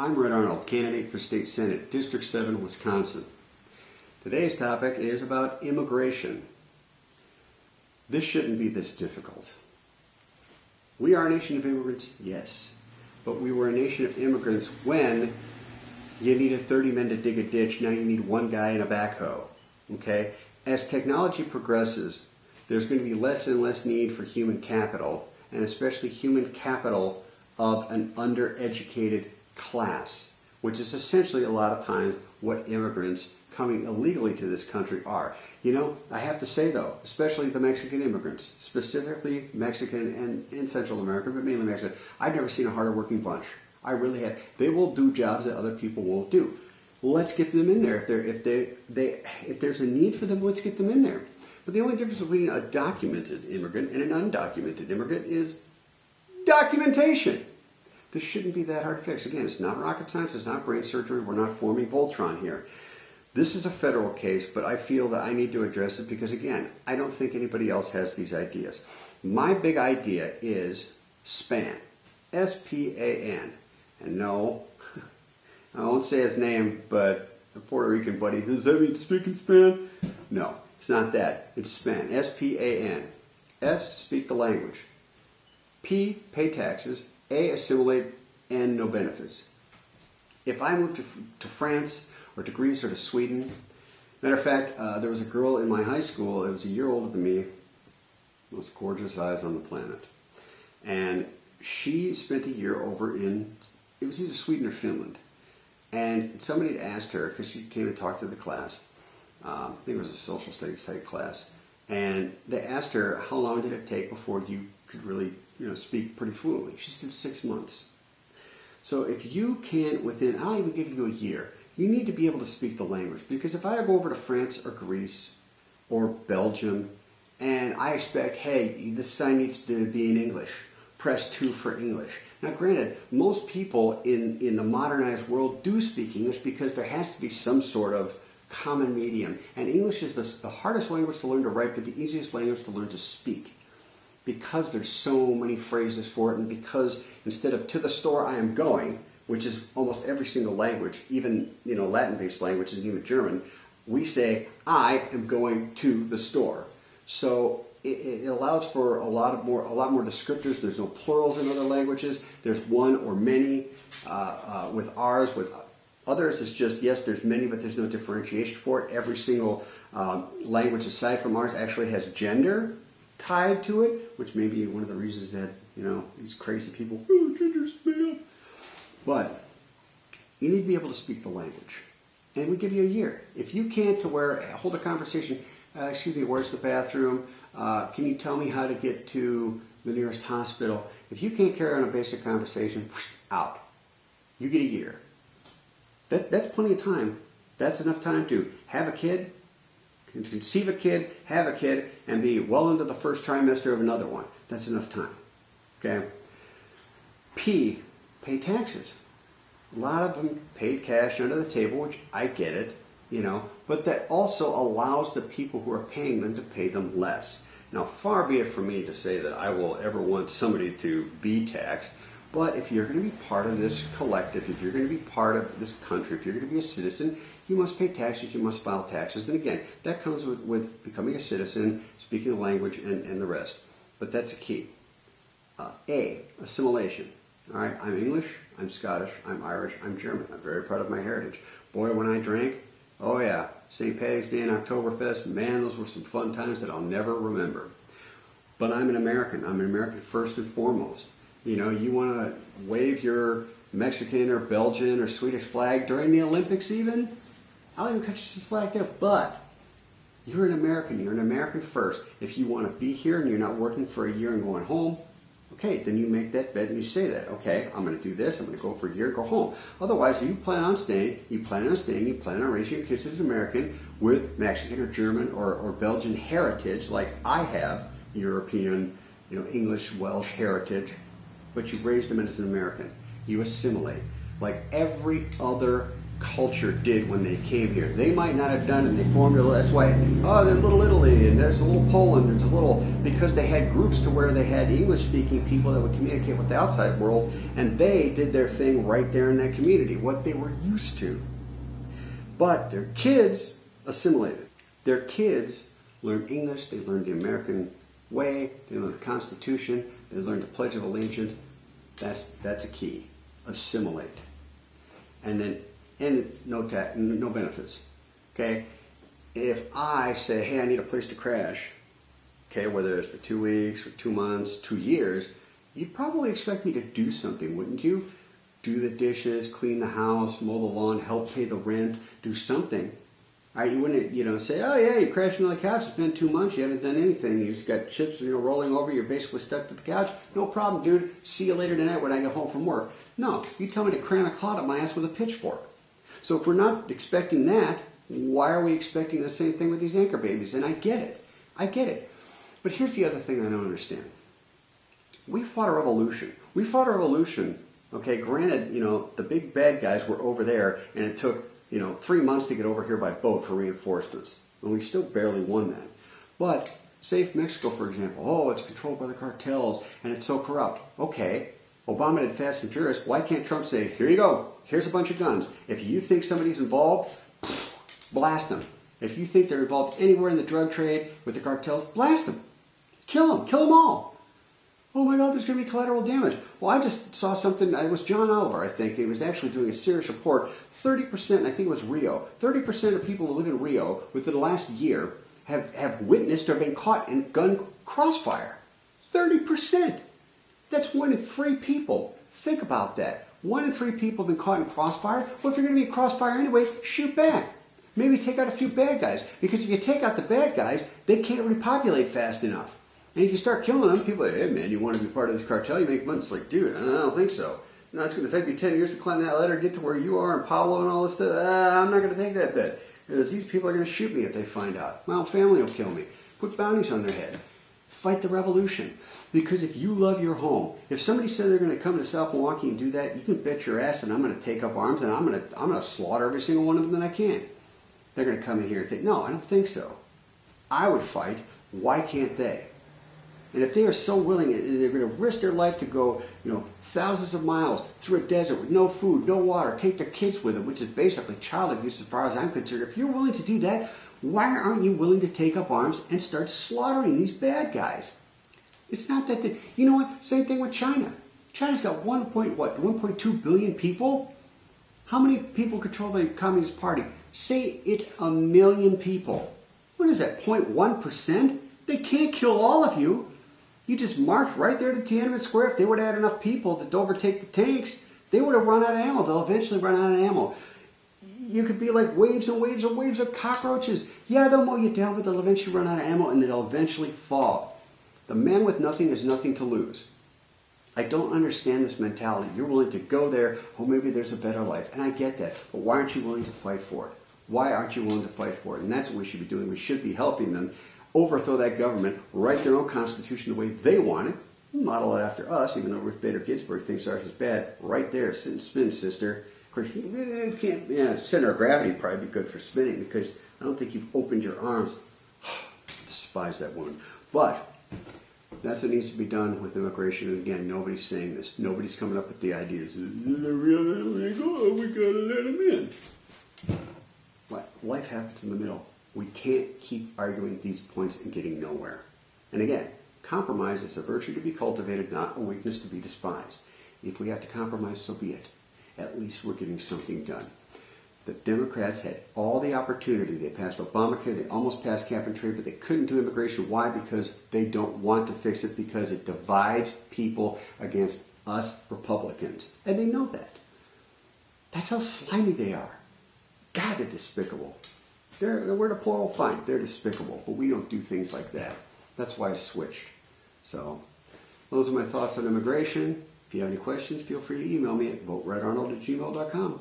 I'm Arnold, candidate for State Senate, District 7, Wisconsin. Today's topic is about immigration. This shouldn't be this difficult. We are a nation of immigrants, yes, but we were a nation of immigrants when you needed 30 men to dig a ditch, now you need one guy and a backhoe, okay? As technology progresses, there's going to be less and less need for human capital, and especially human capital of an undereducated class, which is essentially a lot of times what immigrants coming illegally to this country are. You know, I have to say though, especially the Mexican immigrants, specifically Mexican and in Central America, but mainly Mexican, I've never seen a harder working bunch. I really have. They will do jobs that other people won't do. Let's get them in there. If there's a need for them, let's get them in there. But the only difference between a documented immigrant and an undocumented immigrant is documentation. This shouldn't be that hard to fix. Again, it's not rocket science, it's not brain surgery, we're not forming Voltron here. This is a federal case, but I feel that I need to address it because, again, I don't think anybody else has these ideas. My big idea is SPAN. S-P-A-N. And no, I won't say his name, but a Puerto Rican buddy says, does that mean speaking Span? No, it's not that. It's SPAN. S-P-A-N. S, speak the language. P, pay taxes. A, assimilate, and no benefits. If I moved to France or to Greece or to Sweden, matter of fact, there was a girl in my high school, it was a year older than me, most gorgeous eyes on the planet. And she spent a year over in, it was either Sweden or Finland. And somebody had asked her, because she came and talked to the class, I think it was a social studies type class, and they asked her, how long did it take before you could really, speak pretty fluently? She said 6 months. So if you can't I'll even give you a year, you need to be able to speak the language. Because if I go over to France or Greece or Belgium and I expect, hey, this sign needs to be in English, press 2 for English. Now granted, most people in the modernized world do speak English because there has to be some sort of common medium. And English is the hardest language to learn to write, but the easiest language to learn to speak. Because there's so many phrases for it, and because instead of to the store I am going, which is almost every single language, even Latin-based languages and even German, we say I am going to the store. So it allows for a lot more descriptors. There's no plurals in other languages. There's one or many. With ours, with others, it's just yes, there's many, but there's no differentiation for it. Every single language aside from ours actually has gender tied to it, which may be one of the reasons that, these crazy people, oh, gender's made up. But you need to be able to speak the language. And we give you a year. If you can't hold a conversation, excuse me, where's the bathroom? Can you tell me how to get to the nearest hospital? If you can't carry on a basic conversation, out. You get a year. That's plenty of time. That's enough time to have a kid, conceive a kid, have a kid, and be well into the first trimester of another one. That's enough time. Okay? P, pay taxes. A lot of them paid cash under the table, which I get it, but that also allows the people who are paying them to pay them less. Now, far be it from me to say that I will ever want somebody to be taxed, but if you're going to be part of this collective, if you're going to be part of this country, if you're going to be a citizen, you must pay taxes, you must file taxes. And again, that comes with becoming a citizen, speaking the language, and the rest. But that's a key. A, assimilation. All right, I'm English, I'm Scottish, I'm Irish, I'm German. I'm very proud of my heritage. Boy, when I drank, oh yeah, St. Patrick's Day and Oktoberfest, man, those were some fun times that I'll never remember. But I'm an American. I'm an American first and foremost. You want to wave your Mexican or Belgian or Swedish flag during the Olympics even? I'll even cut you some slack there. But you're an American. You're an American first. If you want to be here and you're not working for a year and going home, okay, then you make that bet and you say that. Okay, I'm going to do this. I'm going to go for a year and go home. Otherwise, if you plan on staying, you plan on raising your kids as American with Mexican or German or Belgian heritage like I have, European, English, Welsh heritage, but you raise them as an American. You assimilate. Like every other culture did when they came here. They might not have done it, and they formed a, that's why, oh, there's Little Italy, and there's a little Poland, there's a little, because they had groups to where they had English-speaking people that would communicate with the outside world, and they did their thing right there in that community, what they were used to. But their kids assimilated. Their kids learned English, they learned the American way, they learned the Constitution, they learned the Pledge of Allegiance. That's a key. Assimilate. And then, and no tax, no benefits. Okay? If I say, hey, I need a place to crash, okay, whether it's for 2 weeks, for 2 months, 2 years, you'd probably expect me to do something, wouldn't you? Do the dishes, clean the house, mow the lawn, help pay the rent, do something. All right, you wouldn't, say, oh yeah, you're crashing on the couch, it's been 2 months, you haven't done anything, you just got chips, rolling over, you're basically stuck to the couch. No problem, dude. See you later tonight when I get home from work. No, you tell me to cram a clod up my ass with a pitchfork. So if we're not expecting that, why are we expecting the same thing with these anchor babies? And I get it. But here's the other thing I don't understand. We fought a revolution. Okay, granted, the big bad guys were over there, and it took, 3 months to get over here by boat for reinforcements. And we still barely won that. But, say Mexico, for example, oh, it's controlled by the cartels, and it's so corrupt. Okay, Obama did Fast and Furious. Why can't Trump say, here you go, here's a bunch of guns. If you think somebody's involved, blast them. If you think they're involved anywhere in the drug trade with the cartels, blast them. Kill them all. Oh my God, there's going to be collateral damage. Well, I just saw something, it was John Oliver, I think. He was actually doing a serious report. 30%, I think it was Rio, 30% of people who live in Rio within the last year have witnessed or been caught in gun crossfire. 30%. That's 1 in 3 people. Think about that. 1 in 3 people have been caught in crossfire. Well, if you're going to be in crossfire anyway, shoot back. Maybe take out a few bad guys. Because if you take out the bad guys, they can't repopulate fast enough. And if you start killing them, people are like, hey man, you want to be part of this cartel? You make money. It's like, dude, I don't think so. No, it's going to take me 10 years to climb that ladder, get to where you are and Pablo and all this stuff. I'm not going to take that bet. Because these people are going to shoot me if they find out. My whole family will kill me. Put bounties on their head. Fight the revolution. Because if you love your home, if somebody said they're going to come to South Milwaukee and do that, you can bet your ass and I'm going to take up arms and I'm going to slaughter every single one of them that I can. They're going to come in here and say, no, I don't think so. I would fight. Why can't they? And if they are so willing, they're going to risk their life to go, thousands of miles through a desert with no food, no water, take their kids with them, which is basically child abuse as far as I'm concerned. If you're willing to do that, why aren't you willing to take up arms and start slaughtering these bad guys? It's not that you know what? Same thing with China. China's got 1.2 billion people? How many people control the Communist Party? Say it's 1 million people. What is that, 0.1%? They can't kill all of you. You just march right there to Tiananmen Square. If they would have had enough people to overtake the tanks, they would have run out of ammo. They'll eventually run out of ammo. You could be like waves and waves and waves of cockroaches. Yeah, they'll mow you down, but they'll eventually run out of ammo and they'll eventually fall. The man with nothing has nothing to lose. I don't understand this mentality. You're willing to go there, oh, maybe there's a better life. And I get that. But why aren't you willing to fight for it? Why aren't you willing to fight for it? And that's what we should be doing. We should be helping them overthrow that government, write their own constitution the way they want it, model it after us, even though Ruth Bader Ginsburg thinks ours is bad. Right there, sit and spin, sister. Of course, you can't, center of gravity would probably be good for spinning because I don't think you've opened your arms. Despise that woman. But that's what needs to be done with immigration. And again, nobody's saying this. Nobody's coming up with the ideas. We gotta let them in. Life happens in the middle. We can't keep arguing these points and getting nowhere. And again, compromise is a virtue to be cultivated, not a weakness to be despised. If we have to compromise, so be it. At least we're getting something done. The Democrats had all the opportunity. They passed Obamacare, they almost passed cap and trade, but they couldn't do immigration. Why? Because they don't want to fix it, because it divides people against us Republicans. And they know that. That's how slimy they are. God, they're despicable. We're the plural, fine. They're despicable, but we don't do things like that. That's why I switched. So, those are my thoughts on immigration. If you have any questions, feel free to email me at voterigharnold@gmail.com.